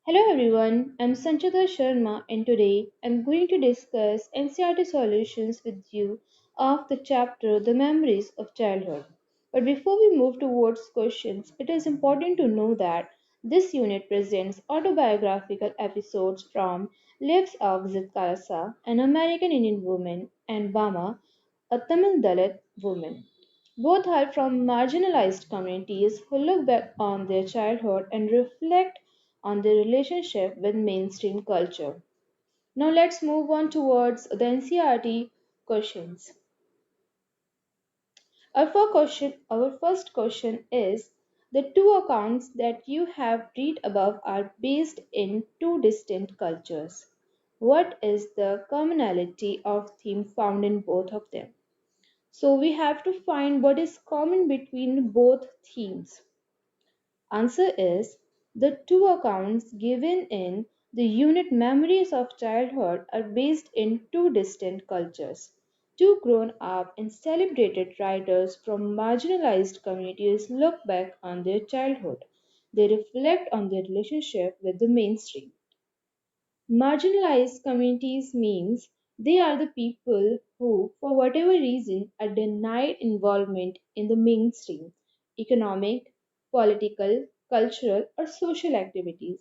Hello everyone, I'm Sanchita Sharma and today I'm going to discuss NCRT solutions with you of the chapter The Memories of Childhood. But before we move towards questions, it is important to know that this unit presents autobiographical episodes from Lives of Zaitkalasa, an American Indian woman, and Bama, a Tamil Dalit woman. Both are from marginalized communities who look back on their childhood and reflect on their relationship with mainstream culture. Now let's move on towards the NCRT questions. Our first question is the two accounts that you have read above are based in two distinct cultures. What is the commonality of theme found in both of them? So we have to find what is common between both themes. Answer is the two accounts given in the unit Memories of Childhood are based in two distinct cultures. Two grown up and celebrated writers from marginalized communities look back on their childhood. They reflect on their relationship with the mainstream. Marginalized communities means they are the people who, for whatever reason, are denied involvement in the mainstream economic, political, cultural, or social activities.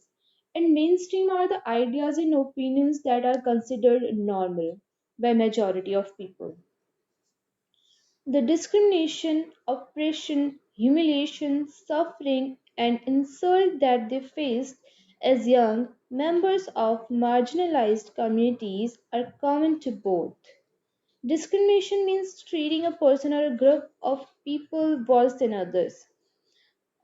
And mainstream are the ideas and opinions that are considered normal by majority of people. The discrimination, oppression, humiliation, suffering, and insult that they faced as young members of marginalized communities are common to both. Discrimination means treating a person or a group of people worse than others.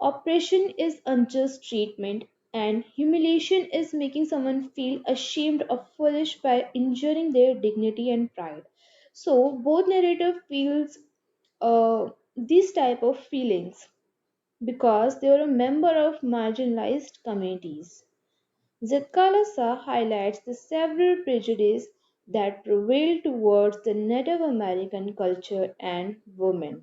Oppression is unjust treatment, and humiliation is making someone feel ashamed or foolish by injuring their dignity and pride. So both narrative feels these type of feelings because they are a member of marginalized communities. Zaitkalasa highlights the several prejudices that prevail towards the Native American culture and women.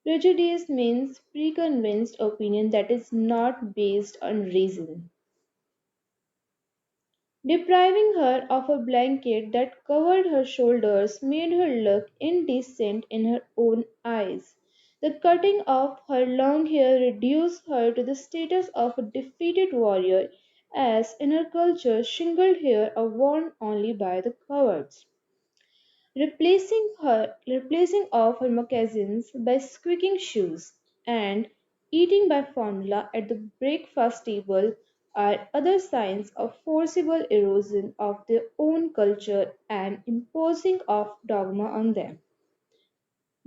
Prejudice means preconceived opinion that is not based on reason. Depriving her of a blanket that covered her shoulders made her look indecent in her own eyes. The cutting of her long hair reduced her to the status of a defeated warrior, as in her culture shingled hair are worn only by the cowards. Replacing of her moccasins by squeaking shoes, and eating by formula at the breakfast table are other signs of forcible erosion of their own culture and imposing of dogma on them.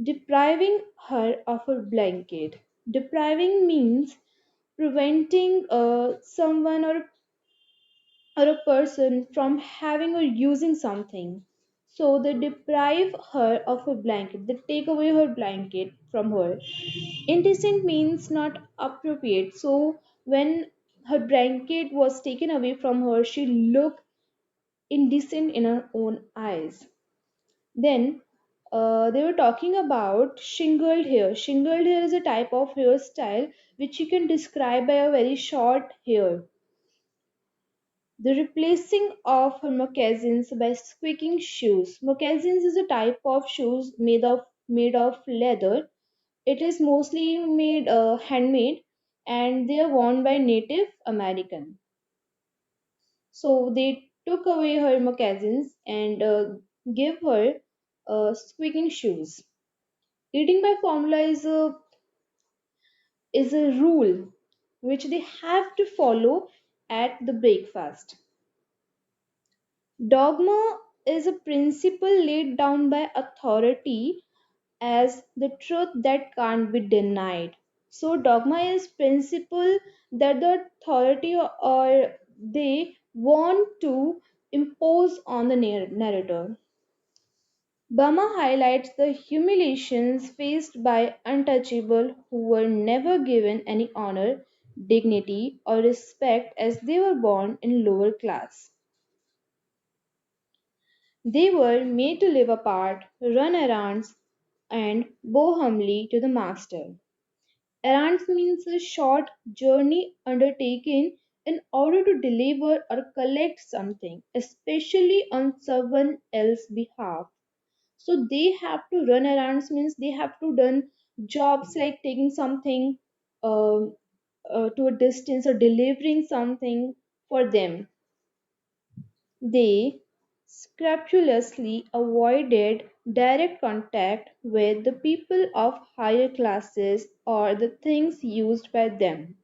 Depriving her of her blanket. Depriving means preventing someone or a person from having or using something. So they deprive her of her blanket, they take away her blanket from her. Indecent means not appropriate. So when her blanket was taken away from her, she looked indecent in her own eyes. Then they were talking about shingled hair. Shingled hair is a type of hairstyle which you can describe by a very short hair. The replacing of her moccasins by squeaking shoes. Moccasins is a type of shoes made of leather. It is mostly made handmade, and they are worn by Native American. So they took away her moccasins and gave her squeaking shoes. Eating by formula is a rule which they have to follow at the breakfast. Dogma is a principle laid down by authority as the truth that can't be denied. So dogma is principle that the authority or they want to impose on the narrator. Burma highlights the humiliations faced by untouchable who were never given any honor, dignity, or respect as they were born in lower class. They were made to live apart, run errands, and bow humbly to the master. Errands means a short journey undertaken in order to deliver or collect something, especially on someone else's behalf. So they have to run errands, means they have to done jobs like taking something um to a distance or delivering something for them. They scrupulously avoided direct contact with the people of higher classes or the things used by them.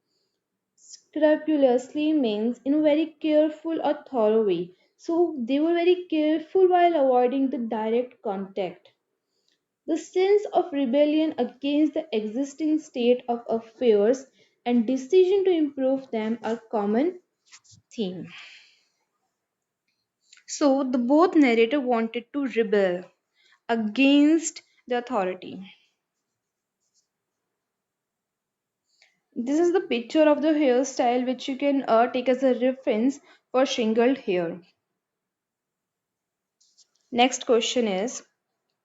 Scrupulously means in a very careful or thorough way. So they were very careful while avoiding the direct contact. The sense of rebellion against the existing state of affairs and decision to improve them are common theme. So the both narrator wanted to rebel against the authority. This is the picture of the hairstyle which you can take as a reference for shingled hair. Next question is,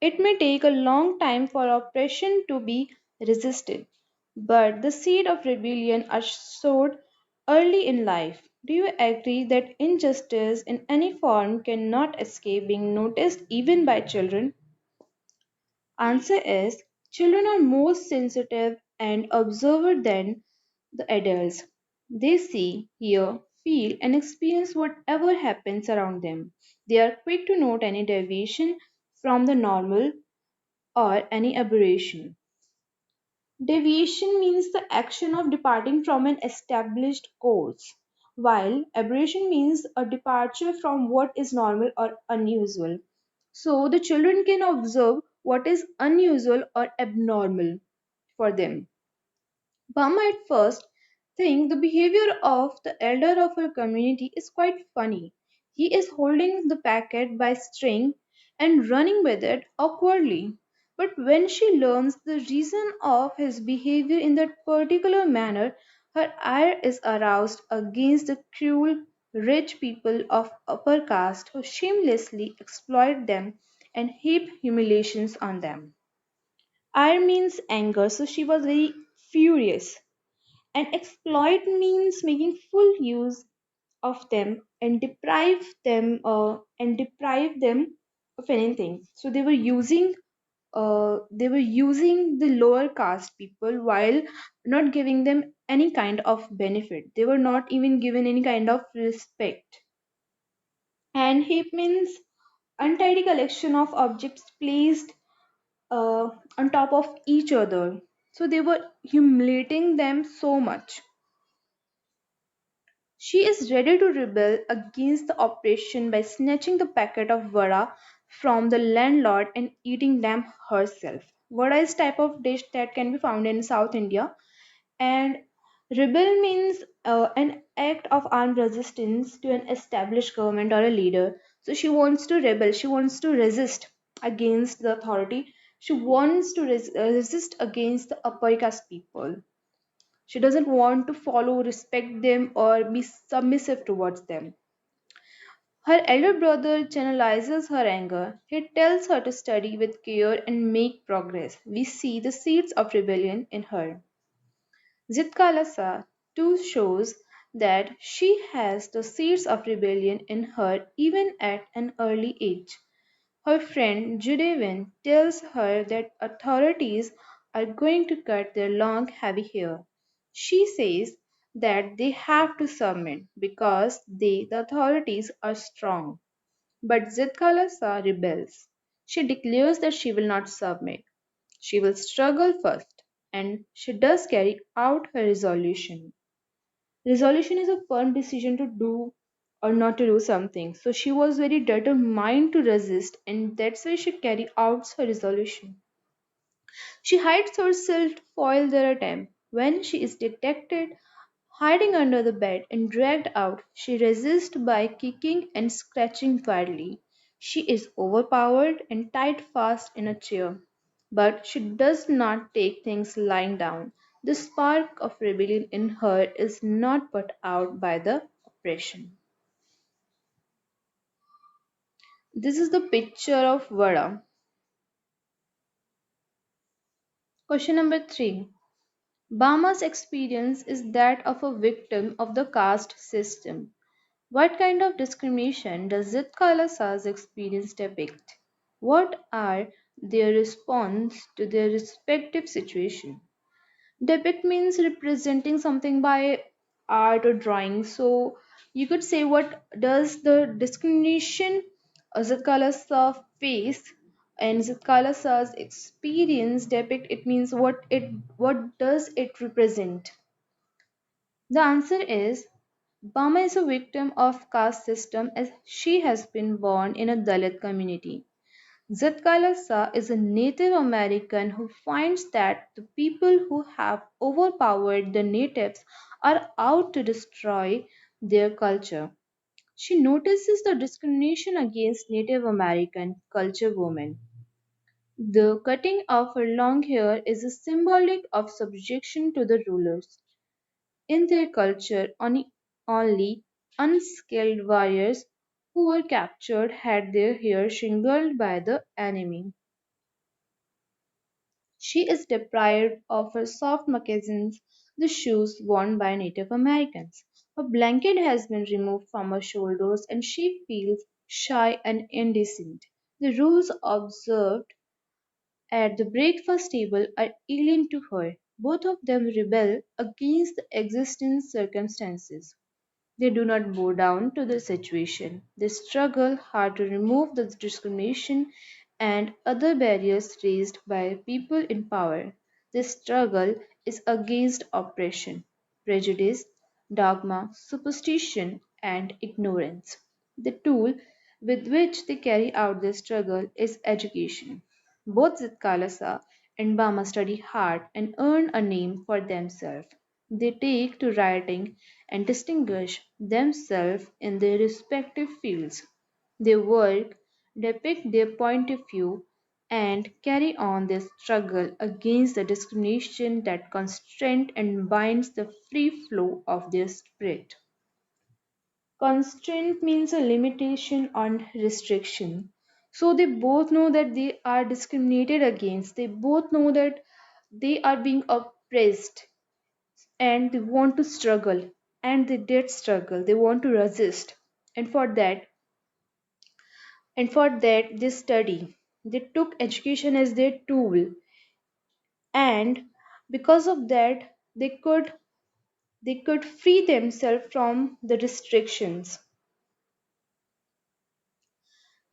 it may take a long time for oppression to be resisted, but the seed of rebellion are sowed early in life. Do you agree that injustice in any form cannot escape being noticed even by children? Answer is, children are more sensitive and observant than the adults. They see, hear, feel, and experience whatever happens around them. They are quick to note any deviation from the normal or any aberration. Deviation means the action of departing from an established course, while aberration means a departure from what is normal or unusual. So the children can observe what is unusual or abnormal for them. Burma at first think the behavior of the elder of her community is quite funny. He is holding the packet by string and running with it awkwardly. But when she learns the reason of his behavior in that particular manner, her ire is aroused against the cruel, rich people of upper caste who shamelessly exploit them and heap humiliations on them. Ire means anger, so she was very furious, and exploit means making full use of them and deprive them of anything. So they were using the lower caste people while not giving them any kind of benefit. They were not even given any kind of respect. And heap means untidy collection of objects placed uh, on top of each other. So they were humiliating them so much. She is ready to rebel against the oppression by snatching the packet of vada from the landlord and eating them herself. Vada is type of dish that can be found in South India, and rebel means an act of armed resistance to an established government or a leader. So she wants to rebel. She wants to resist against the authority. She wants to resist against the upper caste people. She doesn't want to follow, respect them, or be submissive towards them. Her elder brother channelizes her anger. He tells her to study with care and make progress. We see the seeds of rebellion in her. Zitkalasa too shows that she has the seeds of rebellion in her even at an early age. Her friend Judevin tells her that authorities are going to cut their long, heavy hair. She says that they have to submit because they, the authorities, are strong. But Zitkalasa rebels. She declares that she will not submit. She will struggle first, and she does carry out her resolution. Resolution is a firm decision to do or not to do something. So she was very determined to resist, and that's why she carried out her resolution. She hides herself to foil their attempt. When she is detected hiding under the bed and dragged out, she resists by kicking and scratching wildly. She is overpowered and tied fast in a chair. But she does not take things lying down. The spark of rebellion in her is not put out by the oppression. This is the picture of Vada. Question number 3. Bama's experience is that of a victim of the caste system. What kind of discrimination does Zitkalasa's experience depict? What are their response to their respective situation? Depict means representing something by art or drawing. So you could say what does the discrimination Zitkalasa face and Zitkalasa's experience depict. It means what does it represent? The answer is Bama is a victim of caste system as she has been born in a Dalit community. Zatkalasa is a Native American who finds that the people who have overpowered the natives are out to destroy their culture. She notices the discrimination against Native American culture women. The cutting of her long hair is a symbolic of subjection to the rulers. In their culture, only unskilled warriors who were captured had their hair shingled by the enemy. She is deprived of her soft moccasins, the shoes worn by Native Americans. Her blanket has been removed from her shoulders and she feels shy and indecent. The rules observed at the breakfast table are alien to her. Both of them rebel against the existing circumstances. They do not bow down to the situation. They struggle hard to remove the discrimination and other barriers raised by people in power. This struggle is against oppression, prejudice, dogma, superstition, and ignorance. The tool with which they carry out this struggle is education. Both Zitkalasa and Bama study hard and earn a name for themselves. They take to writing and distinguish themselves in their respective fields. Their work depict their point of view and carry on their struggle against the discrimination that constrains and binds the free flow of their spirit. Constraint means a limitation or restriction. So they both know that they are discriminated against. They both know that they are being oppressed and they want to struggle. And they did struggle. They want to resist. And for that, they study. They took education as their tool. And because of that, they could free themselves from the restrictions.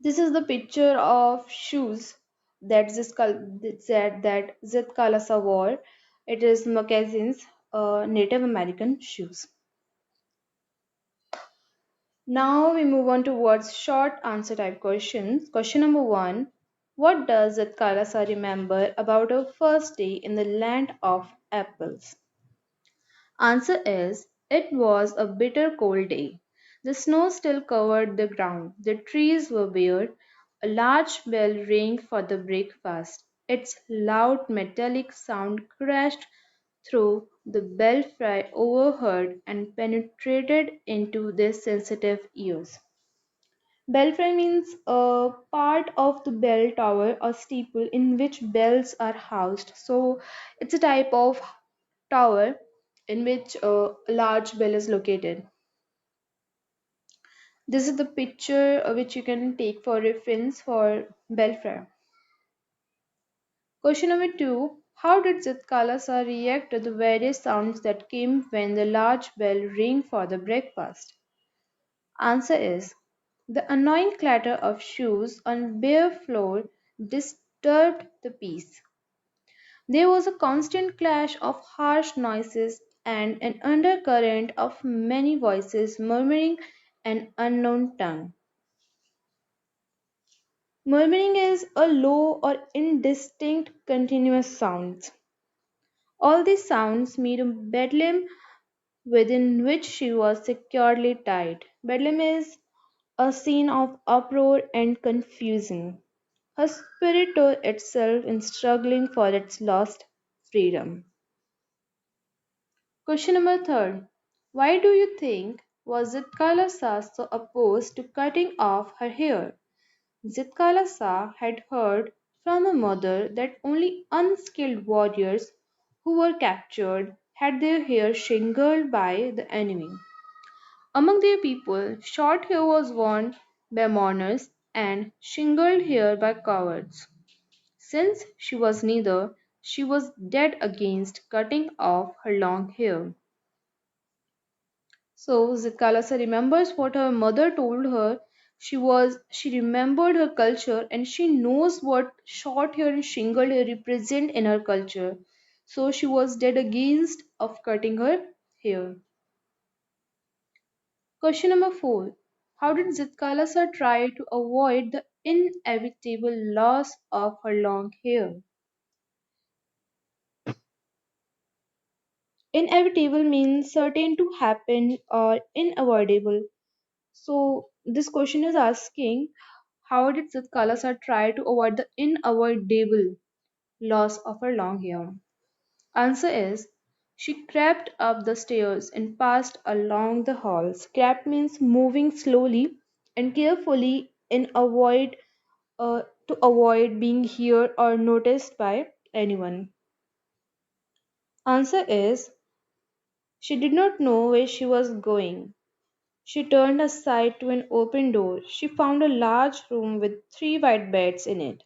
This is the picture of shoes that Zit Kalasa wore. It is moccasins, Native American shoes. Now we move on towards short answer type questions. Question number one: what does Zit Kalasa remember about her first day in the land of apples? Answer is it was a bitter cold day. The snow still covered the ground. The trees were bare. A large bell rang for the breakfast. Its loud metallic sound crashed through the belfry overhead and penetrated into their sensitive ears. Belfry means a part of the bell tower or steeple in which bells are housed. So it's a type of tower in which a large bell is located. This is the picture which you can take for reference for belfry. Question number two: how did Zitkalasa react to the various sounds that came when the large bell rang for the breakfast? Answer is the annoying clatter of shoes on bare floor disturbed the peace. There was a constant clash of harsh noises and an undercurrent of many voices murmuring an unknown tongue. Murmuring is a low or indistinct continuous sound. All these sounds made a bedlam within which she was securely tied. Bedlam is a scene of uproar and confusion. Her spirit tore itself in struggling for its lost freedom. Question number third. Why do you think was Zitkalasa so opposed to cutting off her hair? Zitkalasa had heard from her mother that only unskilled warriors who were captured had their hair shingled by the enemy. Among their people, short hair was worn by mourners and shingled hair by cowards. Since she was neither, she was dead against cutting off her long hair. So Zitkalasa remembers what her mother told her. She remembered her culture and she knows what short hair and shingled hair represent in her culture. So she was dead against of cutting her hair. Question number 4. How did Zitkalasa try to avoid the inevitable loss of her long hair? Inevitable means certain to happen or unavoidable. So this question is asking how did Zitkalasa try to avoid the unavoidable loss of her long hair? Answer is she crept up the stairs and passed along the halls. Crept means moving slowly and carefully to avoid being heard or noticed by anyone. Answer is she did not know where she was going. She turned aside to an open door. She found a large room with three white beds in it.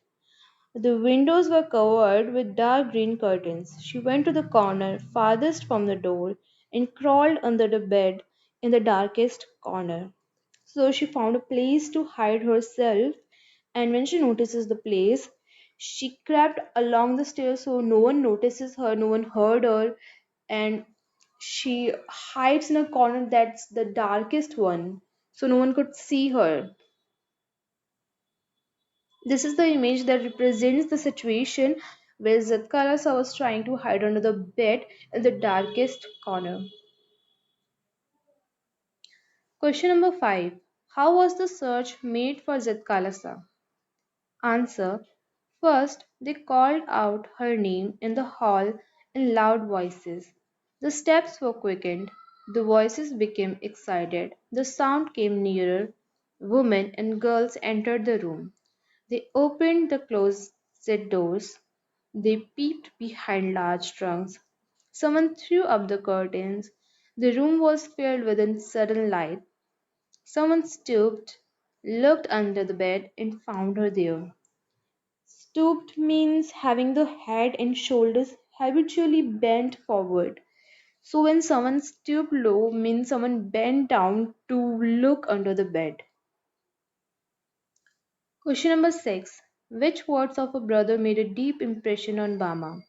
The windows were covered with dark green curtains. She went to the corner farthest from the door and crawled under the bed in the darkest corner. So she found a place to hide herself, and when she notices the place, she crept along the stairs so no one notices her, no one heard her, and she hides in a corner that's the darkest one so no one could see her. This is the image that represents the situation where Zatkalasa was trying to hide under the bed in the darkest corner. Question number 5. How was the search made for Zatkalasa? Answer. First, they called out her name in the hall in loud voices. The steps were quickened, the voices became excited, the sound came nearer. Women and girls entered the room. They opened the closet doors. They peeped behind large trunks. Someone threw up the curtains. The room was filled with a sudden light. Someone stooped, looked under the bed, and found her there. Stooped means having the head and shoulders habitually bent forward. So when someone stooped low means someone bent down to look under the bed. Question number 6. Which words of a brother made a deep impression on Bama?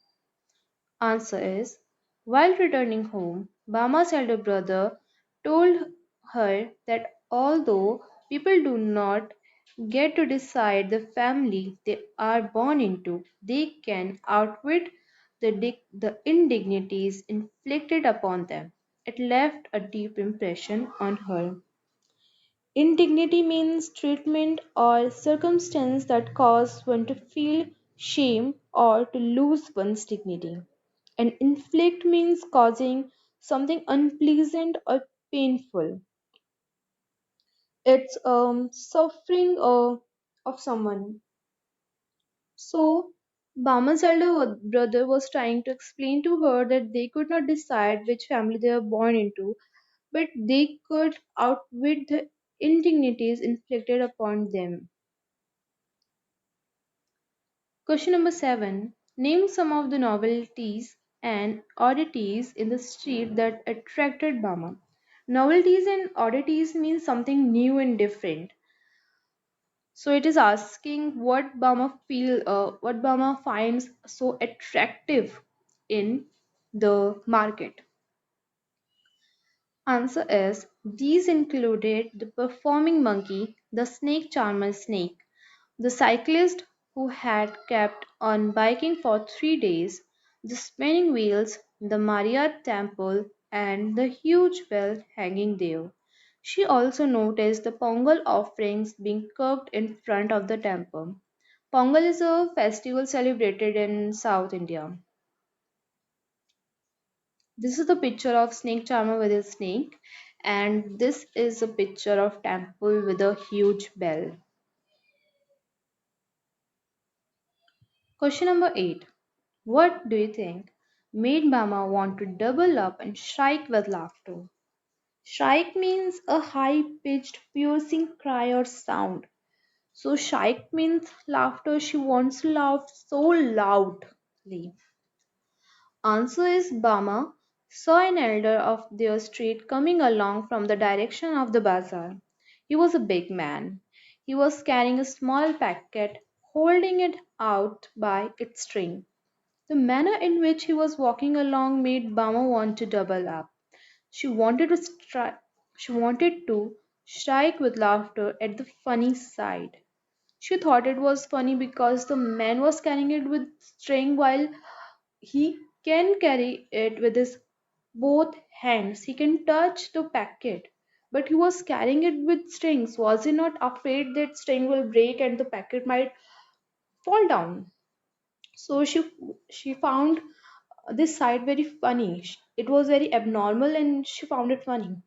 Answer is while returning home, Bama's elder brother told her that although people do not get to decide the family they are born into, they can outwit the indignities inflicted upon them. It left a deep impression on her. Indignity means treatment or circumstance that cause one to feel shame or to lose one's dignity. And inflict means causing something unpleasant or painful. It's suffering of someone. So Bama's elder brother was trying to explain to her that they could not decide which family they were born into, but they could outwit the indignities inflicted upon them. Question number 7. Name some of the novelties and oddities in the street that attracted Bama. Novelties and oddities mean something new and different. So it is asking what Bama finds so attractive in the market. Answer is these included the performing monkey, the snake charmer snake, the cyclist who had kept on biking for 3 days, the spinning wheels, the Maria temple, and the huge bell hanging there. She also noticed the Pongal offerings being cooked in front of the temple. Pongal is a festival celebrated in South India. This is the picture of snake charmer with a snake, and this is a picture of temple with a huge bell. Question number 8. What do you think? made Bama want to double up and shriek with laughter. Shriek means a high pitched, piercing cry or sound. So, shriek means laughter. She wants to laugh so loudly. Answer is Bama saw an elder of their street coming along from the direction of the bazaar. He was a big man. He was carrying a small packet, holding it out by its string. The manner in which he was walking along made Bama want to double up. She wanted to she wanted to strike with laughter at the funny sight. She thought it was funny because the man was carrying it with string while he can carry it with his both hands. He can touch the packet. But he was carrying it with strings. Was he not afraid that string will break and the packet might fall down? So she found this sight very funny. It was very abnormal and she found it funny.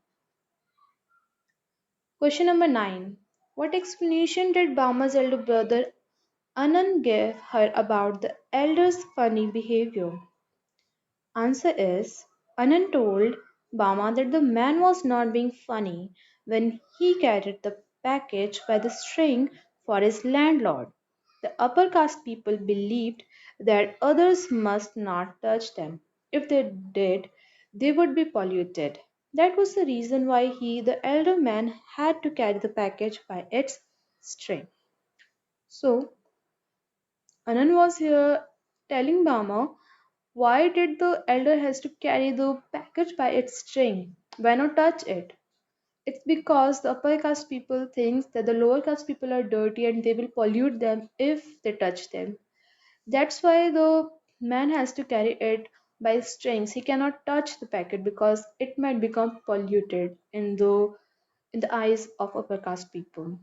Question number 9. What explanation did Bama's elder brother Anand give her about the elder's funny behavior? Answer is Anand told Bama that the man was not being funny when he carried the package by the string for his landlord. The upper caste people believed that others must not touch them. If they did, they would be polluted. That was the reason why he, the elder man, had to carry the package by its string. So, Anand was here telling Bama why did the elder has to carry the package by its string? Why not touch it? It's because the upper caste people thinks that the lower caste people are dirty and they will pollute them if they touch them. That's why the man has to carry it by strings. He cannot touch the packet because it might become polluted in the eyes of upper caste people.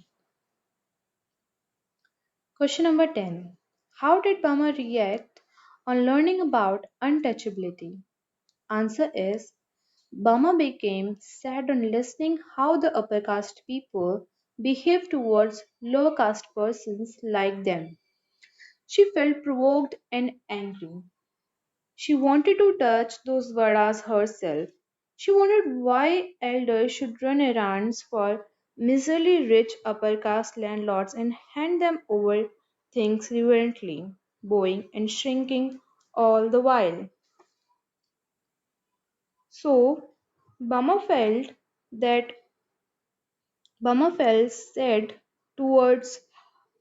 Question number 10. How did Bama react on learning about untouchability? Answer is Bama became sad on listening how the upper caste people behave towards lower caste persons like them. She felt provoked and angry. She wanted to touch those vadas herself. She wondered why elders should run errands for miserly rich upper caste landlords and hand them over things reverently, bowing and shrinking all the while. So, Bama felt that Bama felt sad towards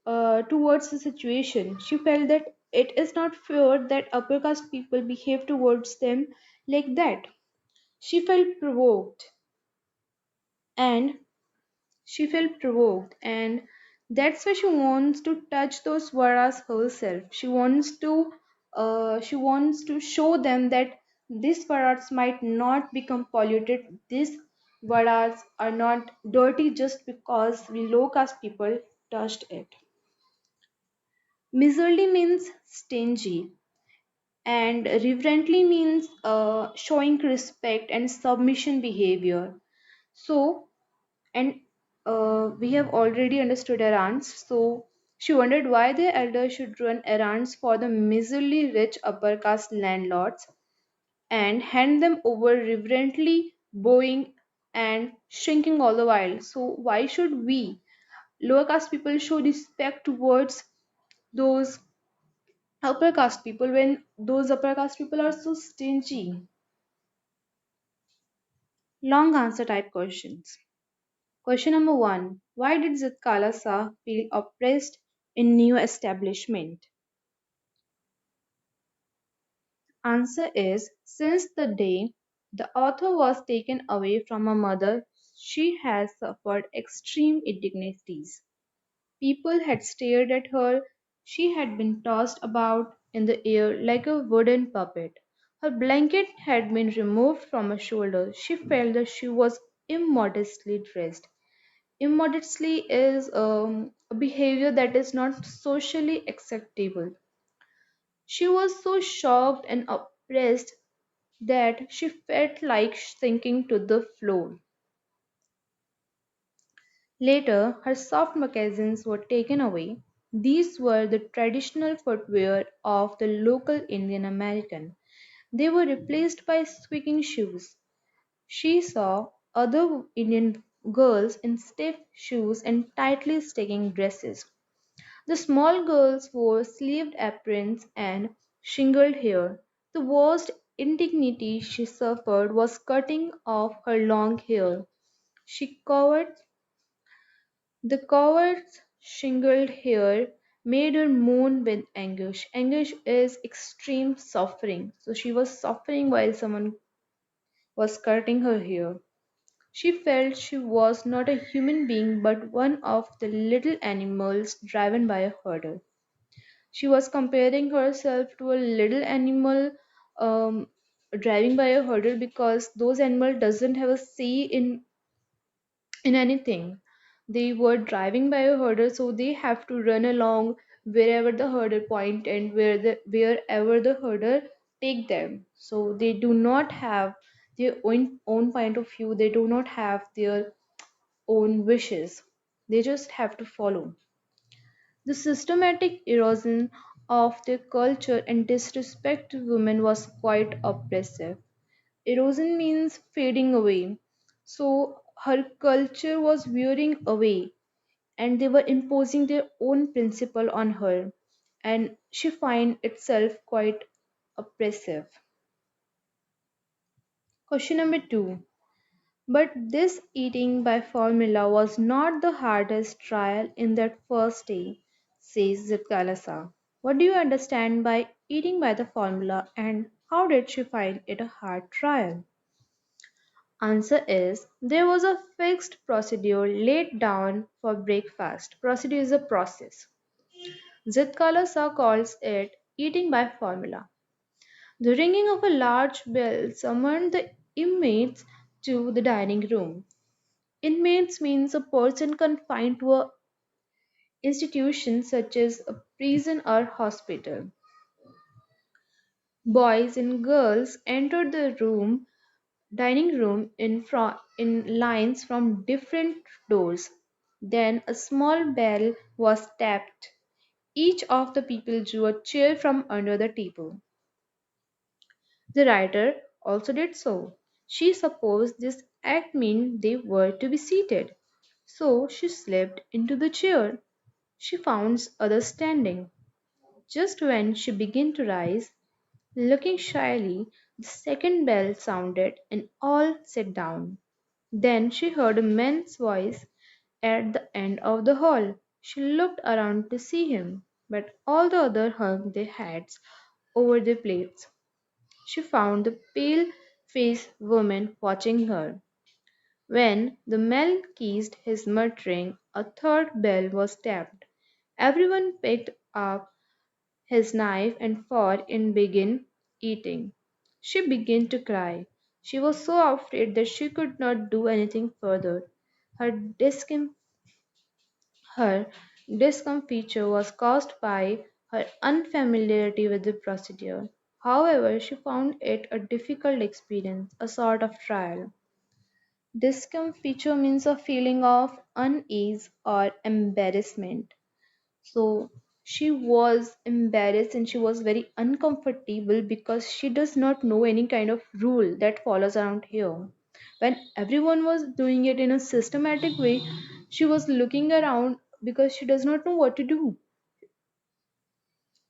towards the situation. She felt that it is not fair that upper caste people behave towards them like that. She felt provoked and and that's why she wants to touch those varas herself. She wants to show them that these varas might not become polluted. These varas are not dirty just because we low caste people touched it. Miserly means stingy, and reverently means showing respect and submission behavior. So, and we have already understood errands. So, she wondered why the elder should run errands for the miserly rich upper caste landlords and hand them over reverently, bowing and shrinking all the while. So, why should we, lower caste people, show respect towards those upper caste people when those upper caste people are so stingy? Long answer type questions. Question number 1. Why did Zaitkalasa feel oppressed in new establishment? Answer is since the day the author was taken away from her mother, she has suffered extreme indignities. People had stared at her. She had been tossed about in the air like a wooden puppet. Her blanket had been removed from her shoulder. She felt that she was immodestly dressed. Immodesty is a behavior that is not socially acceptable. She was so shocked and oppressed that she felt like sinking to the floor. Later, her soft moccasins were taken away. These were the traditional footwear of the local Indian American. They were replaced by squeaking shoes. She saw other Indian girls in stiff shoes and tightly sticking dresses. The small girls wore sleeved aprons and shingled hair. The worst indignity she suffered was cutting off her long hair. She covered the covert's shingled hair made her moan with anguish. Anguish is extreme suffering. So she was suffering while someone was cutting her hair. She felt she was not a human being but one of the little animals driven by a herder. She was comparing herself to a little animal um, driving by a herder because those animals doesn't have a say in anything. They were driving by a herder, so they have to run along wherever the herder point and wherever the herder take them. So they do not have their own point of view. They do not have their own wishes. They just have to follow. The systematic erosion of their culture and disrespect to women was quite oppressive. Erosion means fading away. So her culture was wearing away and they were imposing their own principle on her and she find itself quite oppressive. Question number 2. But this eating by formula was not the hardest trial in that first day, says Zaitkalasa. What do you understand by eating by the formula and how did she find it a hard trial? Answer is there was a fixed procedure laid down for breakfast. Procedure is a process. Zitkalasa calls it eating by formula. The ringing of a large bell summoned the inmates to the dining room. Inmates means a person confined to a institution such as a prison or hospital. Boys and girls entered the dining room in lines from different doors. Then a small bell was tapped. Each of the people drew a chair from under the table. The writer also did so. She supposed this act meant they were to be seated. So she slipped into the chair. She found others standing. Just when she began to rise, looking shyly, the second bell sounded and all sat down. Then she heard a man's voice at the end of the hall. She looked around to see him, but all the others hung their hats over their plates. She found the pale faced woman watching her. When the man ceased his muttering, a third bell was tapped. Everyone picked up his knife and fork and began eating. She began to cry. She was so afraid that she could not do anything further. Her, discom- her discomfiture was caused by her unfamiliarity with the procedure. However, she found it a difficult experience, a sort of trial. Discomfiture means a feeling of unease or embarrassment. So she was embarrassed and she was very uncomfortable because she does not know any kind of rule that follows around here. When everyone was doing it in a systematic way, she was looking around because she does not know what to do.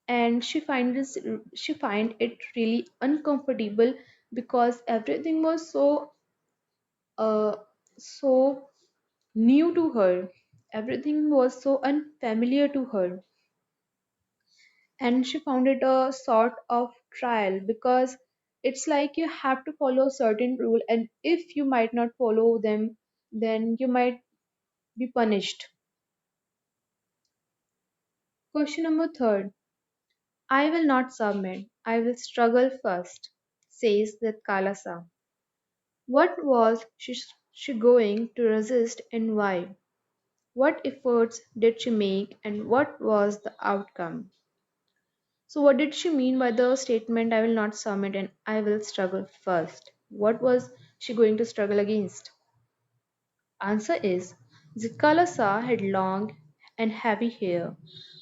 And she find it really uncomfortable because everything was uh so new to her. Everything was so unfamiliar to her and she found it a sort of trial because it's like you have to follow a certain rule and if you might not follow them then you might be punished. Question number 3. I will not submit, I will struggle first, says the Kalasa. What was she going to resist and why? What efforts did she make and what was the outcome? So, what did she mean by the statement, I will not submit and I will struggle first? What was she going to struggle against? Answer is Zitkalasa had long and heavy hair.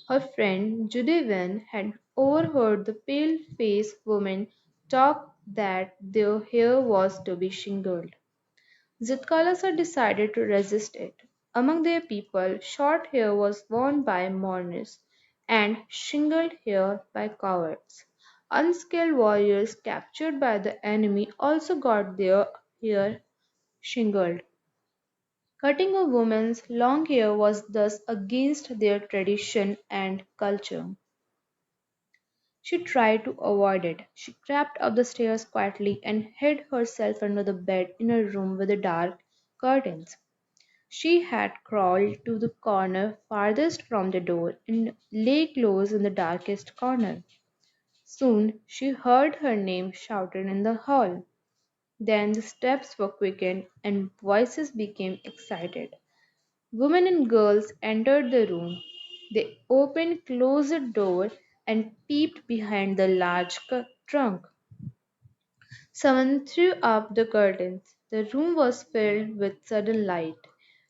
Her friend Judevan had overheard the pale faced woman talk that their hair was to be shingled. Zaitkalasa decided to resist it. Among their people, short hair was worn by mourners and shingled hair by cowards. Unskilled warriors captured by the enemy also got their hair shingled. Cutting a woman's long hair was thus against their tradition and culture. She tried to avoid it. She crept up the stairs quietly and hid herself under the bed in a room with the dark curtains. She had crawled to the corner farthest from the door and lay close in the darkest corner. Soon she heard her name shouted in the hall. Then the steps were quickened and voices became excited. Women and girls entered the room. They opened closed door and peeped behind the large trunk. Someone threw up the curtains. The room was filled with sudden light.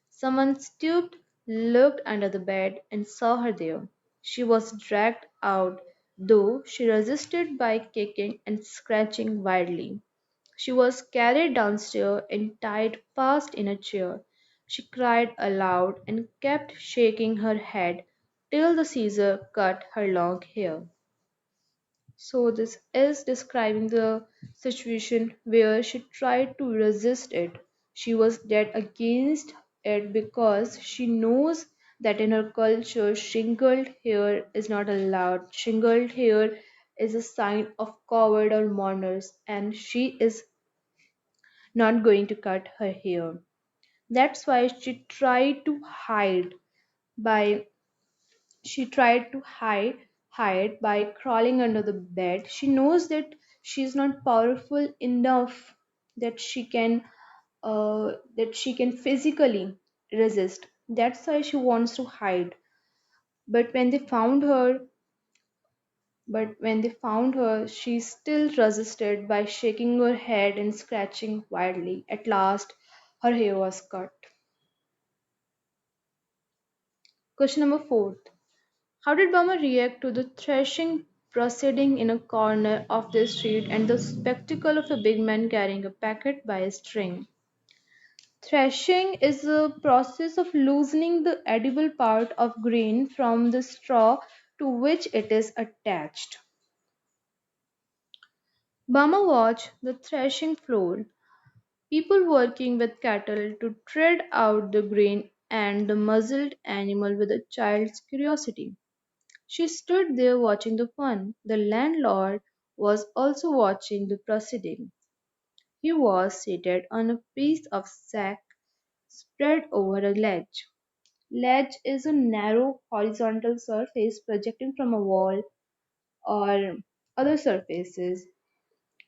Someone stooped, looked under the bed, and saw her there. She was dragged out, though she resisted by kicking and scratching wildly. She was carried downstairs and tied fast in a chair. She cried aloud and kept shaking her head till the Caesar cut her long hair. So, this is describing the situation where she tried to resist it. She was dead against it because she knows that in her culture, shingled hair is not allowed. Shingled hair is a sign of coward or mourners, and she is not going to cut her hair. That's why by she tried to hide by crawling under the bed. She knows that she's not powerful enough that she can physically resist. That's why she wants to hide. But when they found her, she still resisted by shaking her head and scratching wildly. At last, her hair was cut. Question number 4. How did Burma react to the thrashing proceeding in a corner of the street and the spectacle of a big man carrying a packet by a string? Thrashing is a process of loosening the edible part of grain from the straw to which it is attached. Burma watched the thrashing floor, people working with cattle to tread out the grain and the muzzled animal with a child's curiosity. She stood there watching the fun. The landlord was also watching the proceeding. He was seated on a piece of sack spread over a ledge. Ledge is a narrow horizontal surface projecting from a wall or other surfaces.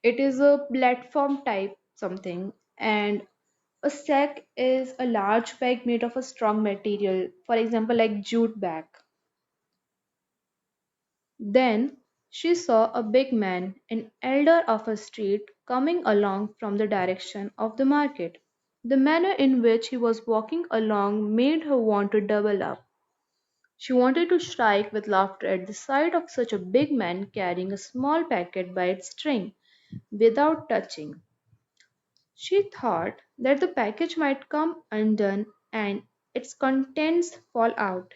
It is a platform type something, and a sack is a large bag made of a strong material, for example, like jute bag. Then she saw a big man, an elder of a street, coming along from the direction of the market. The manner in which he was walking along made her want to double up. She wanted to strike with laughter at the sight of such a big man carrying a small packet by its string without touching. She thought that the package might come undone and its contents fall out.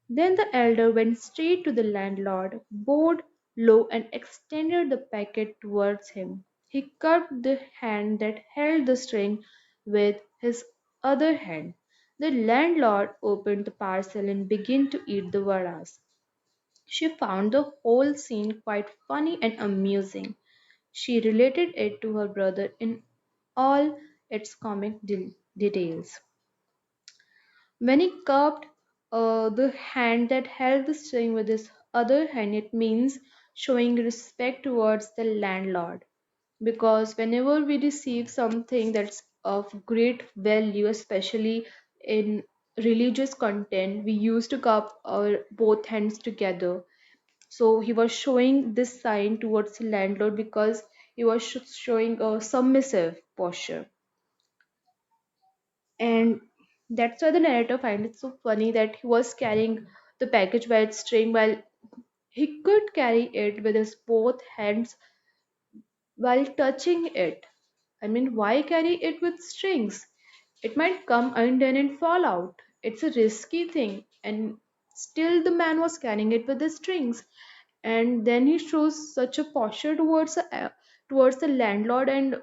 Then the elder went straight to the landlord, bowed low, and extended the packet towards him. He cupped the hand that held the string with his other hand. The landlord opened the parcel and began to eat the varas. She found the whole scene quite funny and amusing. She related it to her brother in all its comic details. When he cupped the hand that held the string with his other hand, it means showing respect towards the landlord. Because whenever we receive something that's of great value, especially in religious content, we used to cup our both hands together. So he was showing this sign towards the landlord because he was showing a submissive posture. And that's why the narrator finds it so funny that he was carrying the package by its string while he could carry it with his both hands while touching it. I mean, why carry it with strings? It might come undone and fall out. It's a risky thing. And still, the man was carrying it with the strings. And then he shows such a posture towards the landlord and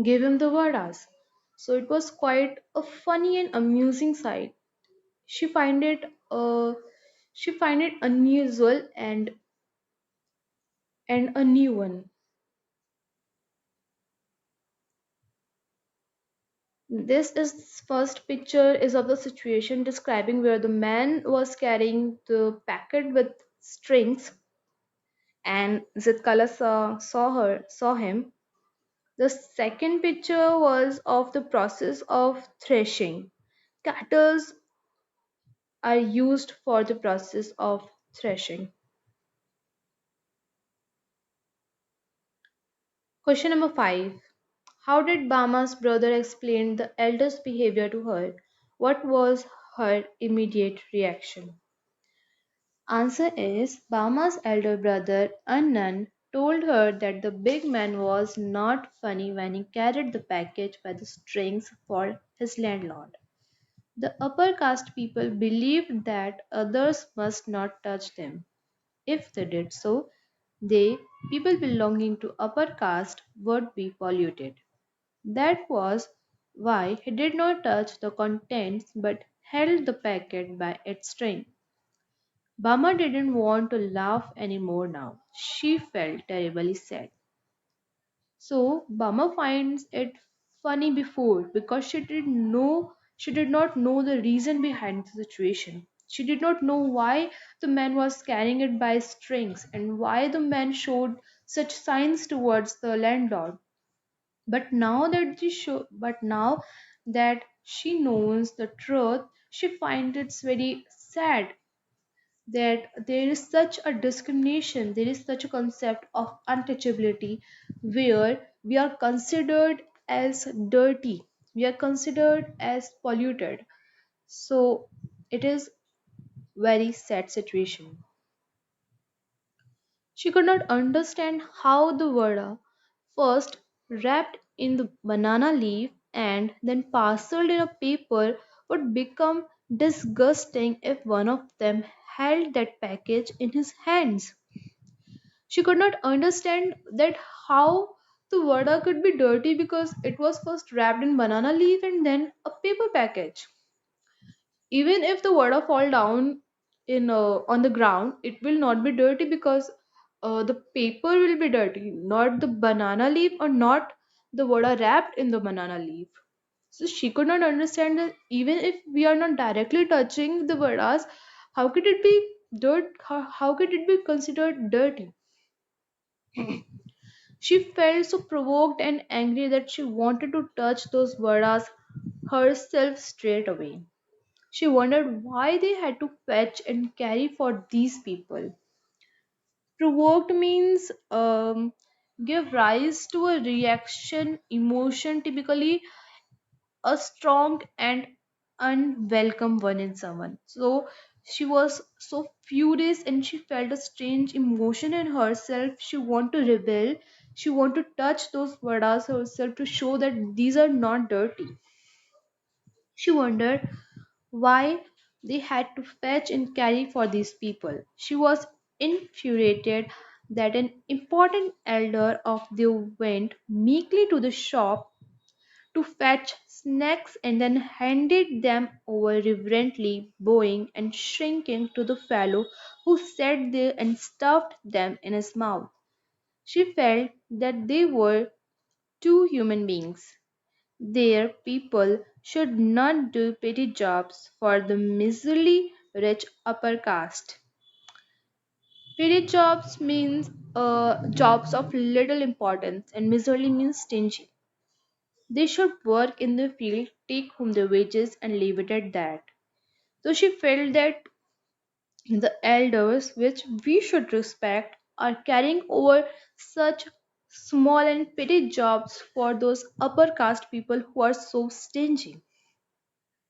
gave him the vadas. So it was quite a funny and amusing sight. She find it uh, she find it unusual and a new one. This is first picture is of the situation describing where the man was carrying the packet with strings and Zaitkalasa saw him. The second picture was of the process of threshing. Cattle are used for the process of threshing. Question number 5. How did Bama's brother explain the elder's behavior to her? What was her immediate reaction? Answer is Bama's elder brother Annan told her that the big man was not funny when he carried the package by the strings for his landlord. The upper caste people believed that others must not touch them. If they did so, they, people belonging to upper caste, would be polluted. That was why he did not touch the contents but held the packet by its string. Bama didn't want to laugh anymore now. She felt terribly sad. So Bama finds it funny before because she did not know the reason behind the situation. She did not know why the man was carrying it by strings and why the man showed such signs towards the landlord. But now that she knows the truth, she finds it very sad that there is such a discrimination, there is such a concept of untouchability where we are considered as dirty, we are considered as polluted. So it is very sad situation. She could not understand how the vada, first wrapped in the banana leaf and then parceled in a paper, would become disgusting if one of them held that package in his hands. She could not understand that how the vada could be dirty because it was first wrapped in banana leaf and then a paper package. Even if the vada fall down in on the ground, it will not be dirty because the paper will be dirty, not the banana leaf or not the vada wrapped in the banana leaf. So she could not understand that even if we are not directly touching the vadas, how could it be dirt? How could it be considered dirty? She felt so provoked and angry that she wanted to touch those vadas herself straight away. She wondered why they had to fetch and carry for these people. Provoked means give rise to a reaction, emotion, typically a strong and unwelcome one in someone. So she was so furious and she felt a strange emotion in herself. She wanted to rebel. She wanted to touch those vadas herself to show that these are not dirty. She wondered why they had to fetch and carry for these people. She was infuriated that an important elder of the went meekly to the shop to fetch snacks and then handed them over reverently, bowing and shrinking to the fellow who sat there and stuffed them in his mouth. She felt that they were two human beings. Their people should not do petty jobs for the miserly rich upper caste. Petty jobs means jobs of little importance, and miserly means stingy. They should work in the field, take home their wages, and leave it at that. So she felt that the elders, which we should respect, are carrying over such small and petty jobs for those upper caste people who are so stingy.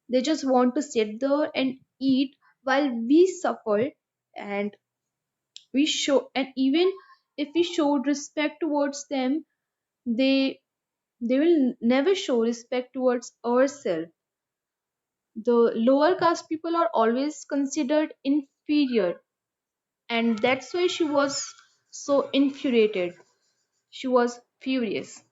They just want to sit there and eat while we suffer and we show and even If we showed respect towards them, they they will never show respect towards ourselves. The lower caste people are always considered inferior, and that's why she was so infuriated. She was furious.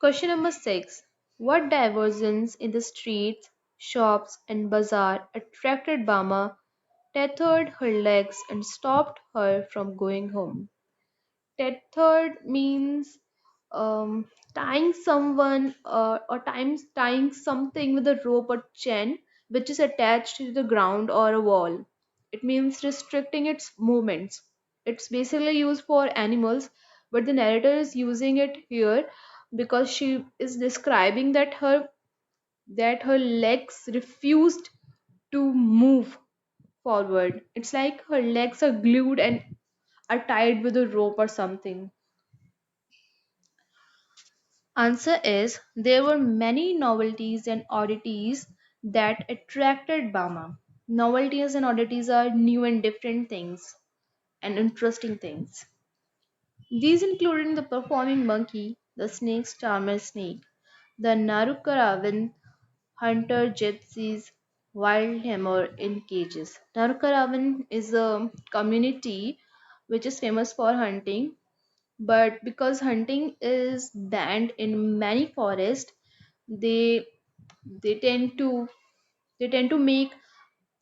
Question number 6. What diversions in the streets, shops, and bazaar attracted Bama, tethered her legs, and stopped her from going home? Tethered means tying someone or tying something with a rope or chain which is attached to the ground or a wall. It means restricting its movements. It's basically used for animals, but the narrator is using it here because she is describing that her legs refused to move forward. It's like her legs are glued and are tied with a rope or something. Answer is there were many novelties and oddities that attracted Bama. Novelties and oddities are new and different things and interesting things. These included the performing monkey, the snake's charmer snake, the Narukaravan hunter gypsies, wild hammer in cages. Narukaravan is a community which is famous for hunting, but because hunting is banned in many forests, they they tend to they tend to make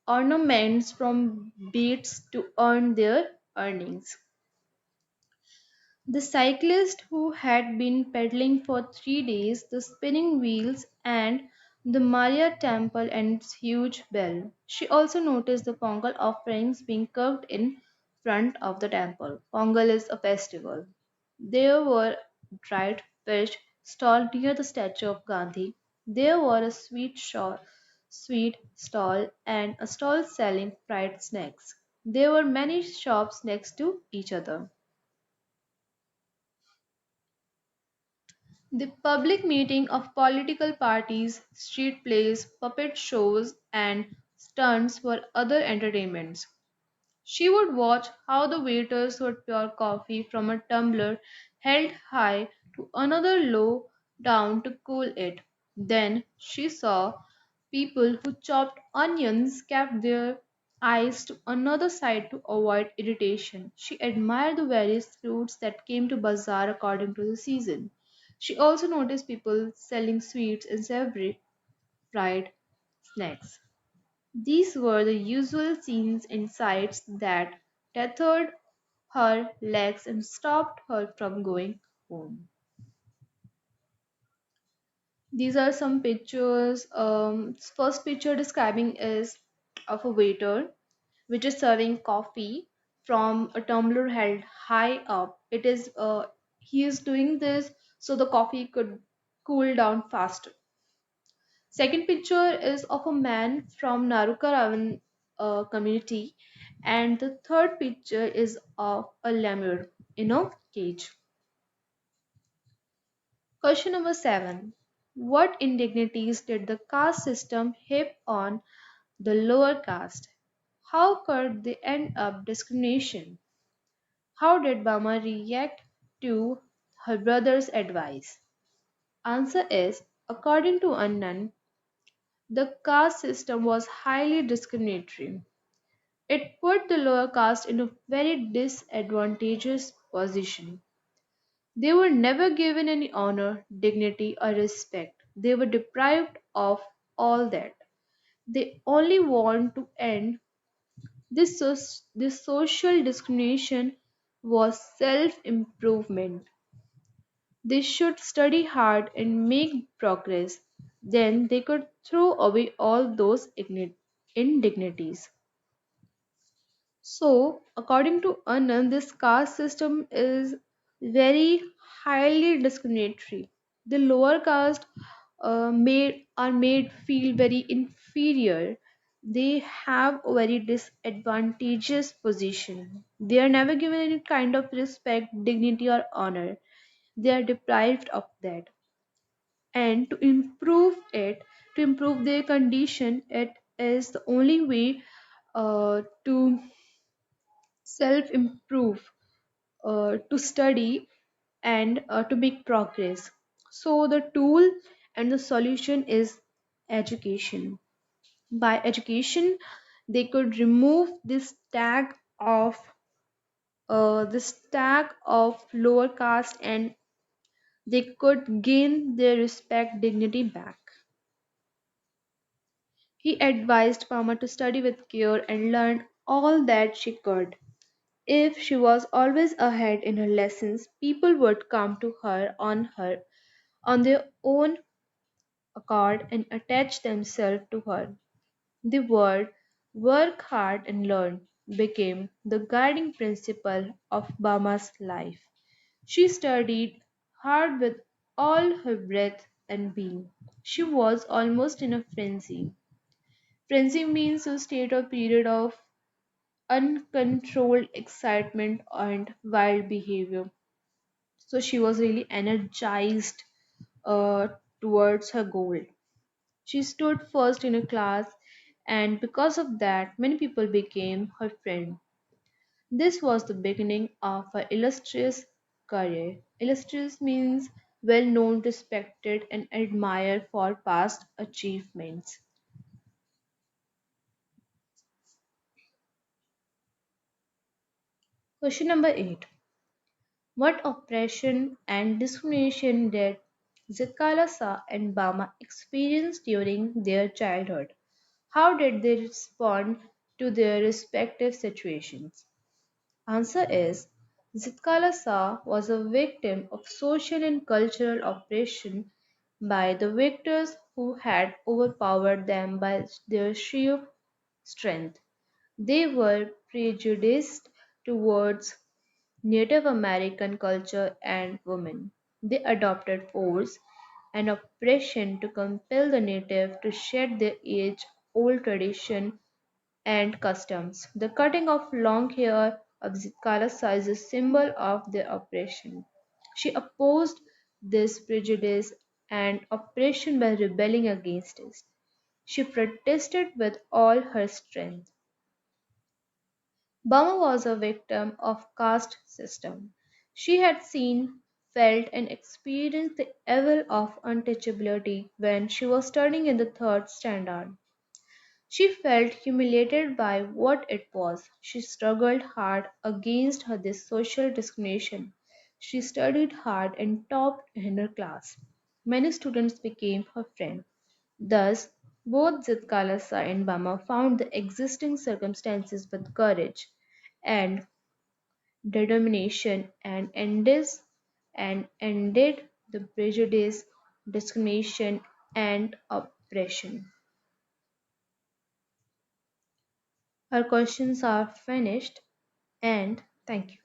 ornaments from beads to earn their earnings. The cyclist who had been pedaling for 3 days, the spinning wheels, and the Maria temple and its huge bell. She also noticed the Pongal offerings being cooked in front of the temple. Pongal is a festival. There were dried fish stalled near the statue of Gandhi. There were a sweet stall and a stall selling fried snacks. There were many shops next to each other. The public meeting of political parties, street plays, puppet shows, and stunts were other entertainments. She would watch how the waiters would pour coffee from a tumbler held high to another low down to cool it. Then she saw people who chopped onions kept their eyes to another side to avoid irritation. She admired the various fruits that came to bazaar according to the season. She also noticed people selling sweets and savory fried snacks. These were the usual scenes and sights that tethered her legs and stopped her from going home. These are some pictures. First picture describing is of a waiter which is serving coffee from a tumbler held high up. It is he is doing this so the coffee could cool down faster. Second picture is of a man from Narukaravan community, and the third picture is of a lemur in a cage. Question number 7. What indignities did the caste system heap on the lower caste? How could they end up discrimination? How did Bama react to her brother's advice? Answer is according to Annan, the caste system was highly discriminatory. It put the lower caste in a very disadvantageous position. They were never given any honor, dignity, or respect. They were deprived of all that. They only want to end this social discrimination was self improvement. They should study hard and make progress. Then they could throw away all those indignities. So, according to Anand, this caste system is very highly discriminatory. The lower caste are made feel very inferior. They have a very disadvantageous position. They are never given any kind of respect, dignity, or honor. They are deprived of that. And to improve their condition, it is the only way to self improve, to study, and to make progress. So, the tool and the solution is education. By education, they could remove this tag of lower caste, and they could gain their respect dignity back. He advised Pama to study with care and learn all that she could. If she was always ahead in her lessons, people would come to her on their own accord and attach themselves to her. The word work hard and learn became the guiding principle of Bama's life. She studied hard with all her breath and being. She was almost in a frenzy. Frenzy means a state or period of uncontrolled excitement and wild behavior. So she was really energized uh, towards her goal. She stood first in her class, and because of that, many people became her friend. This was the beginning of her illustrious career. Illustrious means well known, respected, and admired for past achievements. Question number 8. What oppression and discrimination did Zaitkalasa and Bama experience during their childhood? How did they respond to their respective situations? Answer is Zitkalasa was a victim of social and cultural oppression by the victors who had overpowered them by their sheer strength. They were prejudiced towards Native American culture and women. They adopted force and oppression to compel the native to shed their age old tradition and customs. The cutting of long hair of Zitkalasa is a symbol of their oppression. She opposed this prejudice and oppression by rebelling against it. She protested with all her strength. Burma was a victim of caste system. She had seen, felt, and experienced the evil of untouchability when she was studying in the third standard. She felt humiliated by what it was. She struggled hard against this social discrimination. She studied hard and topped in her class. Many students became her friend. Thus, both Zitkalasa and Bama found the existing circumstances with courage and determination and ended the prejudice, discrimination, and oppression. Our questions are finished, and thank you.